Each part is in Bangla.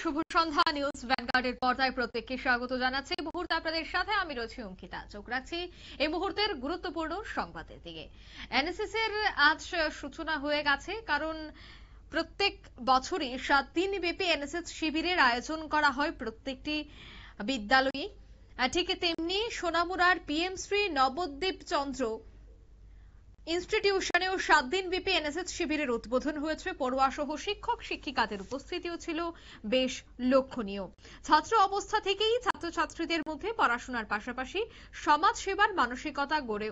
শুভ সন্ধ্যা। নিউজ ভ্যানগার্ডের পর্দায় প্রত্যেককে স্বাগত জানাচ্ছি। এই মুহূর্তে আপনাদের সাথে আমি রয়েছি অঙ্কিতা। চোখ রাখছি এই মুহূর্তের গুরুত্বপূর্ণ সংবাদের দিকে। এনএসএস এর আজ সূচনা হয়ে গেছে, কারণ প্রত্যেক বছরই 7 দিন ব্যাপী এনএসএস শিবিরের আয়োজন করা হয় প্রত্যেকটি বিদ্যালয়ে। ঠিক তেমনি সোনামুড়ার পিএম শ্রী নবদ্বীপ চন্দ্র ইনস্টিটিউশনেও 7 দিন ব্যাপী এনএসএস শিবিরের উদ্বোধন হয়েছে। পড়ুয়া সহ শিক্ষক শিক্ষিকাদের উপস্থিতিও ছিল বেশ লক্ষণীয়। ছাত্র অবস্থা থেকেই ছাত্রছাত্রীদের মধ্যে পড়াশোনার পাশাপাশি সমাজ সেবার মানসিকতা গড়ে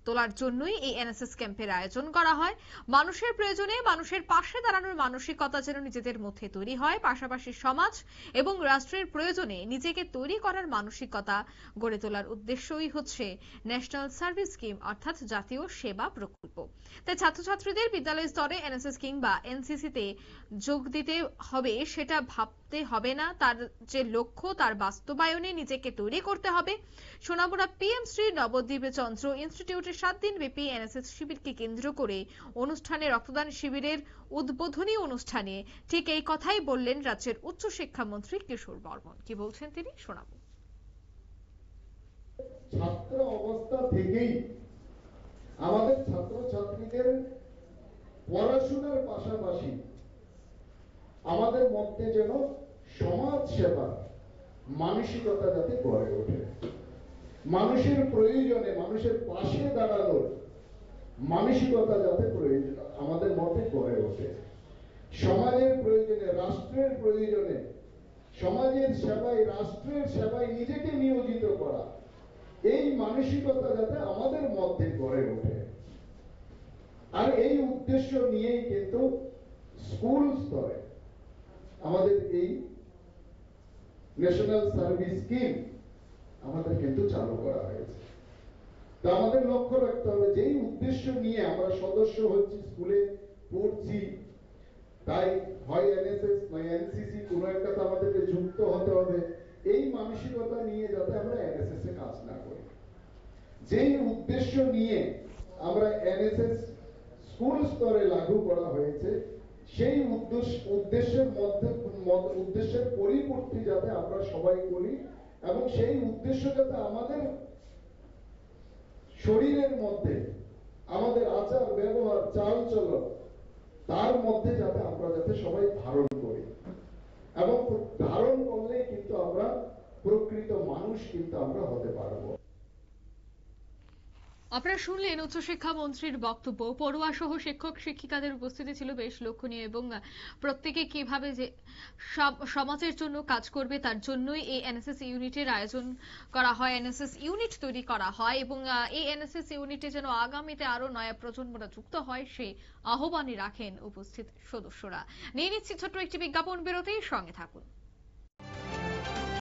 তোলার জন্যই এই এনএসএস ক্যাম্পের আয়োজন করা হয়। মানুষের প্রয়োজনে মানুষের পাশে দাঁড়ানোর মানসিকতা যেন নিজেদের মধ্যে তৈরি হয়, পাশাপাশি সমাজ এবং রাষ্ট্রের প্রয়োজনে নিজেকে তৈরি করার মানসিকতা গড়ে তোলার উদ্দেশ্যই হচ্ছে ন্যাশনাল সার্ভিস স্কিম, অর্থাৎ জাতীয় সেবা প্রকল্প। তাই ছাত্রছাত্রীদের বিদ্যালয় স্তরে এনএসএস কিংবা এনসিসিতে যোগ দিতে হবে সেটা ভাবতে হবে না, তার যে লক্ষ্য তার বাস্তবায়নে নিজেকে তৈরি করতে হবে। সোনামুড়া পিএম শ্রী নবদ্বীপ চন্দ্র ইনস্টিটিউটের 7 দিন ব্যাপী এনএসএস শিবিরকে কেন্দ্র করে অনুষ্ঠানে রক্তদান শিবিরের উদ্বোধনী অনুষ্ঠানে ঠিক এই কথাই বললেন রাজ্যের উচ্চশিক্ষামন্ত্রী কিশোর বর্মন। কি বলছেন তিনি শোনাবো। ছাত্র অবস্থা থেকেই আমাদের ছাত্রছাত্রীদের পড়াশোনার পাশাপাশি আমাদের মধ্যে যেন সমাজ সেবার মানসিকতা যাতে গড়ে ওঠে, মানুষের প্রয়োজনে মানুষের পাশে দাঁড়ানোর মানসিকতা যাতে আমাদের মধ্যে গড়ে ওঠে, সমাজের প্রয়োজনে রাষ্ট্রের প্রয়োজনে সমাজের সেবায় রাষ্ট্রের সেবায় নিজেকে নিয়োজিত করা, এই মানসিকতা যাতে আমাদের মধ্যে গড়ে ওঠে। আর এই উদ্দেশ্য নিয়েই কিন্তু স্কুল স্তরে আমাদের এই ন্যাশনাল সার্ভিস স্কিম আমাদের কিন্তু চালু করা হয়েছে। তা আমাদের লক্ষ্য রাখতে হবে, যেই উদ্দেশ্য নিয়ে আমরা সদস্য হচ্ছি, স্কুলে পড়ছি, তাই হয় এনএসএস নয় এনসিসি, কোনো একটাতে আমাদেরকে যুক্ত হতে হবে। এই মানসিকতা নিয়ে যাতে আমরা এনএসএস এ কাজ না করি, যেই উদ্দেশ্য নিয়ে আমরা এনএসএস স্কুল স্তরে লাগু করা হয়েছে, সেই উদ্দেশ্যের উদ্দেশ্যের পরিপূর্তি যাতে আমরা সবাই করি, এবং সেই উদ্দেশ্য যাতে আমাদের শরীরের মধ্যে আমাদের আচার ব্যবহার চালচলন তার মধ্যে যাতে আমরা সবাই ধারণ করি, এবং ধারণ করলেই কিন্তু আমরা প্রকৃত মানুষ কিন্তু আমরা হতে পারবো। আপনারা শুনলেন উচ্চশিক্ষা মন্ত্রীর বক্তব্য। পড়ুয়া সহ শিক্ষক শিক্ষিকাদের উপস্থিতি ছিল বেশ লক্ষণীয়, এবং প্রত্যেকে কিভাবে যে সমাজের জন্য কাজ করবে তার জন্যই এই এনএসএস ইউনিটের আয়োজন করা হয়, এনএসএস ইউনিট তৈরি করা হয়, এবং এই এনএসএস ইউনিটে যেন আগামীতে আরো নয়া প্রজন্মরা যুক্ত হয় সেই আহ্বানই রাখেন উপস্থিত সদস্যরা। নিয়ে নিচ্ছি ছোট্ট একটি বিজ্ঞাপন বিরতি, সঙ্গে থাকুন।